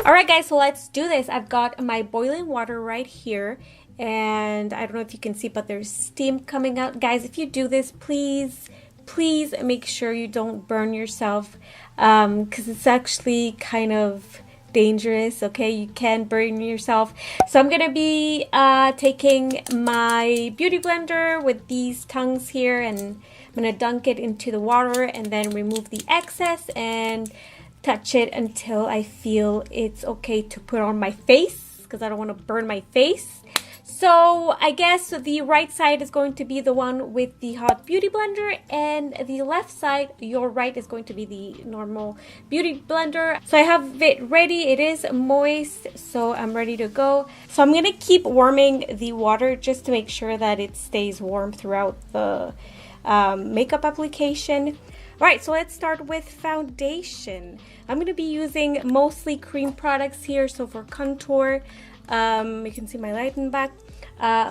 Alright guys, so let's do this. I've got my boiling water right here, and I don't know if you can see, but there's steam coming out. Guys, if you do this, please make sure you don't burn yourself, because it's actually kind of dangerous. Okay, you can burn yourself. So I'm gonna be taking my beauty blender with these tongues here, and I'm gonna dunk it into the water and then remove the excess and touch it until I feel it's okay to put on my face, because I don't want to burn my face. So I guess the right side is going to be the one with the hot beauty blender, and the left side, your right, is going to be the normal beauty blender. So I have it ready. It is moist, so I'm ready to go. So I'm gonna keep warming the water just to make sure that it stays warm throughout the makeup application. Alright, so let's start with foundation. I'm going to be using mostly cream products here. So for contour, you can see my light in the back.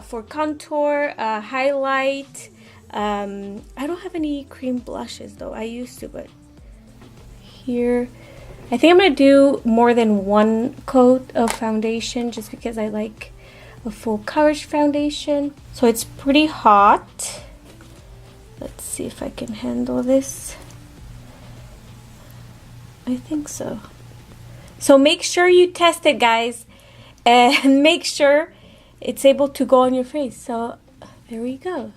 For contour, highlight, I don't have any cream blushes though. I used to, but here, I think I'm going to do more than one coat of foundation just because I like a full coverage foundation. So it's pretty hot. Let's see if I can handle this. I think so. So make sure you test it, guys, and make sure it's able to go on your face. So there we go.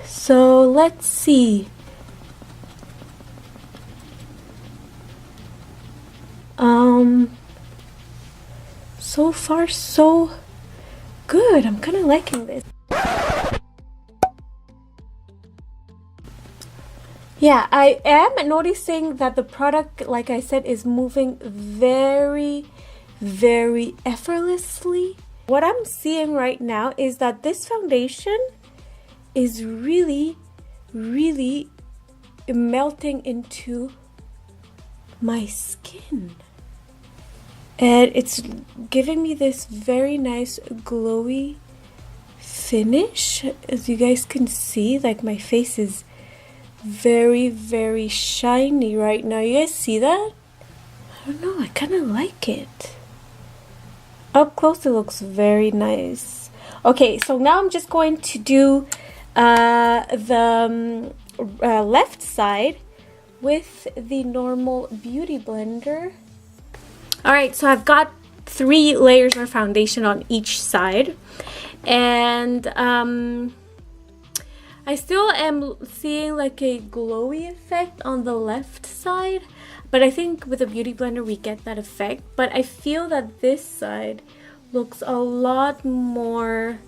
So let's see. So far so good. I'm kind of liking this. Yeah, I am noticing that the product, like I said, is moving very, very effortlessly. What I'm seeing right now is that this foundation is really, really melting into my skin. And it's giving me this very nice glowy finish. As you guys can see, like my face is very, very shiny right now. You guys see that? I don't know, I kind of like it. Up close it looks very nice. Okay, so now I'm just going to do the left side with the normal beauty blender. Alright, so I've got 3 layers of foundation on each side, and I still am seeing like a glowy effect on the left side, but I think with a beauty blender we get that effect. But I feel that this side looks a lot more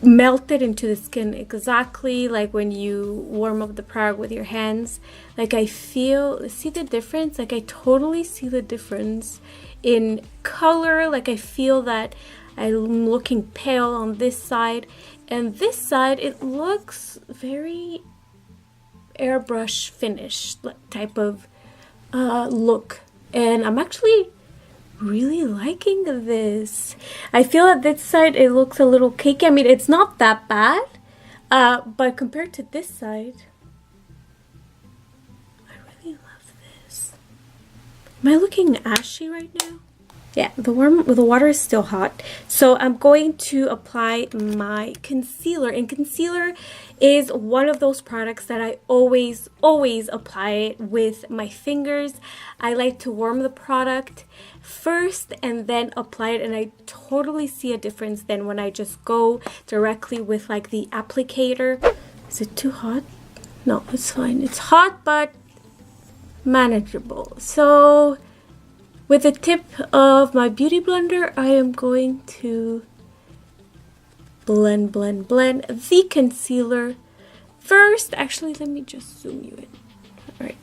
melted into the skin, exactly like when you warm up the product with your hands. Like I feel, see the difference? Like I totally see the difference in color. Like I feel that I'm looking pale on this side. And this side, it looks very airbrush finish type of look. And I'm actually really liking this. I feel that this side, it looks a little cakey. I mean, it's not that bad. But compared to this side, I really love this. Am I looking ashy right now? Yeah, the water is still hot. So I'm going to apply my concealer. And concealer is one of those products that I always apply it with my fingers. I like to warm the product first and then apply it. And I totally see a difference then when I just go directly with like the applicator. Is it too hot? No, it's fine. It's hot, but manageable. So with the tip of my beauty blender, I am going to blend the concealer first. Actually, let me just zoom you in. All right,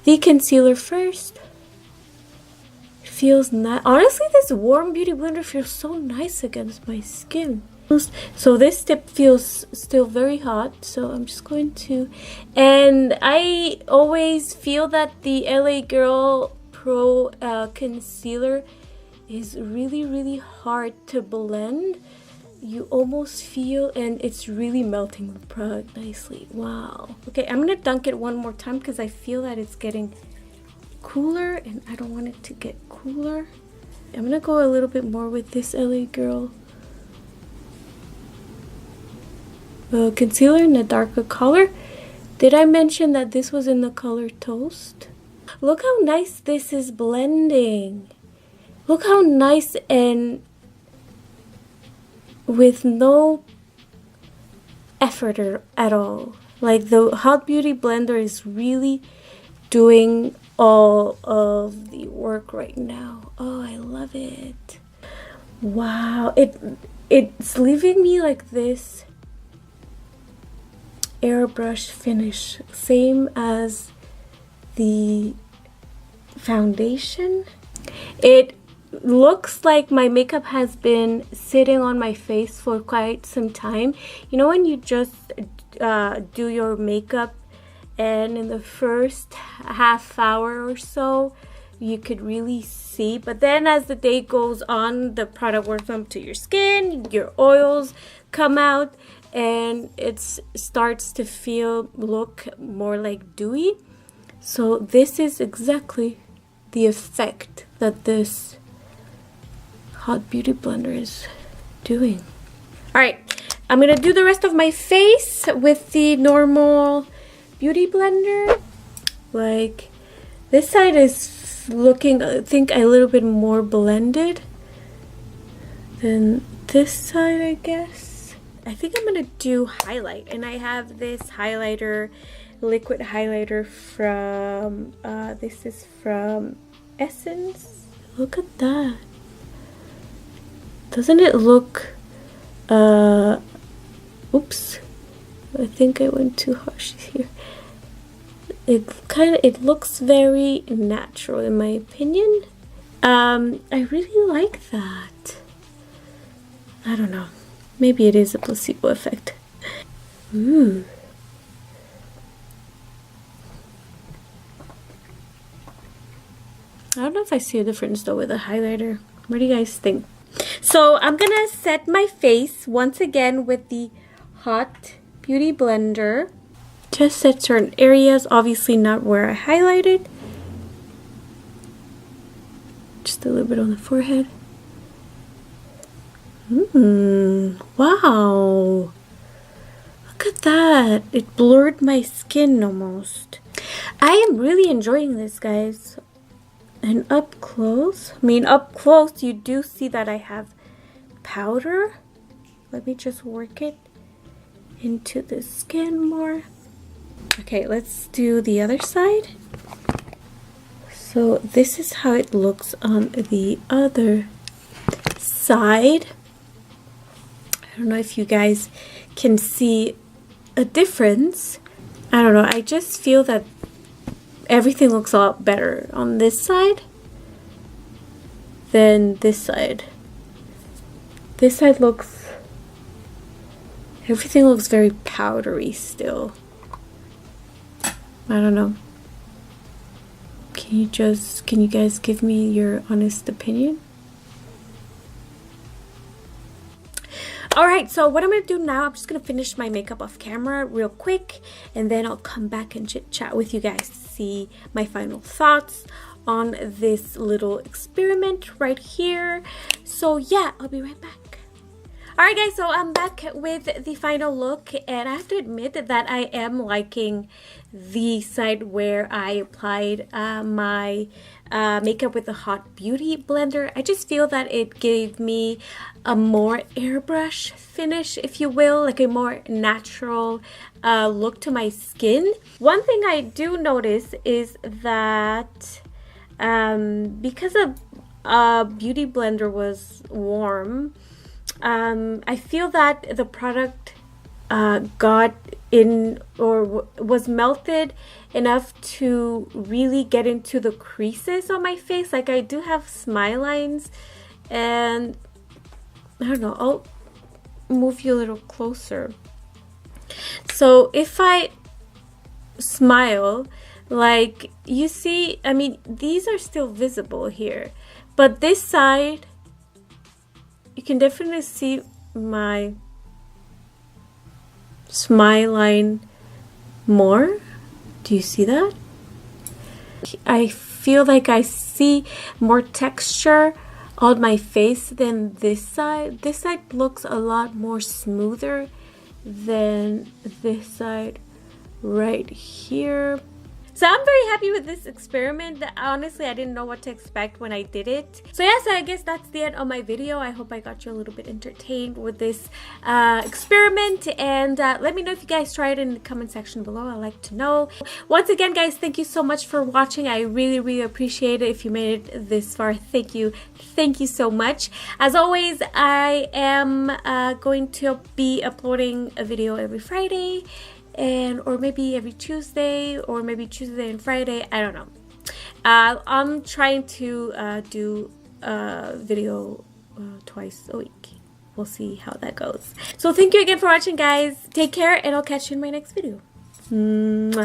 the concealer first. It feels nice. Honestly, this warm beauty blender feels so nice against my skin. So this tip feels still very hot, so I'm just going to, and I always feel that the LA Girl Pro concealer is really hard to blend. You almost feel, and it's really melting the product nicely. Wow. Okay, I'm gonna dunk it one more time because I feel that it's getting cooler and I don't want it to get cooler. I'm gonna go a little bit more with this LA Girl concealer in a darker color. Did I mention that this was in the color Toast? Look how nice this is blending. Look how nice, and with no effort at all. Like, the Hot Beauty blender is really doing all of the work right now. Oh, I love it. Wow, it's leaving me like this airbrush finish, same as the foundation. It looks like my makeup has been sitting on my face for quite some time. You know when you just do your makeup and in the first half hour or so you could really see, but then as the day goes on, the product works onto your skin, your oils come out, and it starts to look more like dewy. So this is exactly the effect that this Hot Beauty blender is doing. All right, I'm gonna do the rest of my face with the normal beauty blender. Like, this side is looking, I think, a little bit more blended than this side, I guess. I think I'm gonna do highlight, and I have this highlighter, liquid highlighter from this is from Essence. Look at that. Doesn't it look oops, I think I went too harsh here. It looks very natural in my opinion. I really like that. I don't know, maybe it is a placebo effect. Ooh. I don't know if I see a difference though with a highlighter. What do you guys think? So I'm gonna set my face once again with the Hot Beauty blender. Just set certain areas, obviously not where I highlighted. Just a little bit on the forehead. Wow. Look at that. It blurred my skin almost. I am really enjoying this, guys. And up close, up close you do see that I have powder. Let me just work it into the skin more. Okay, let's do the other side. So this is how it looks on the other side. I don't know if you guys can see a difference. I don't know, I just feel that everything looks a lot better on this side than this side. This side looks, everything looks very powdery still. I don't know. Can you guys give me your honest opinion? Alright, so what I'm going to do now, I'm just going to finish my makeup off camera real quick, and then I'll come back and chit chat with you guys to see my final thoughts on this little experiment right here. So yeah, I'll be right back. Alright guys, so I'm back with the final look, and I have to admit that I am liking the side where I applied my makeup with the Hot Beauty blender. I just feel that it gave me a more airbrush finish, if you will, like a more natural look to my skin. One thing I do notice is that because the beauty blender was warm, I feel that the product got in, or was melted enough to really get into the creases on my face. Like, I do have smile lines, and I don't know, I'll move you a little closer. So if I smile, like, you see, I mean, these are still visible here, but this side, you can definitely see my smile line more. Do you see that? I feel like I see more texture on my face than this side. This side looks a lot more smoother than this side right here. So I'm very happy with this experiment. Honestly, I didn't know what to expect when I did it. So yeah, so I guess that's the end of my video. I hope I got you a little bit entertained with this experiment. And let me know if you guys tried it in the comment section below. I'd like to know. Once again, guys, thank you so much for watching. I really, really appreciate it. If you made it this far, thank you. Thank you so much. As always, I am going to be uploading a video every Friday. Or maybe every Tuesday, or maybe Tuesday and Friday. I don't know. I'm trying to do a video twice a week. We'll see how that goes. So thank you again for watching, guys. Take care, and I'll catch you in my next video. Mwah.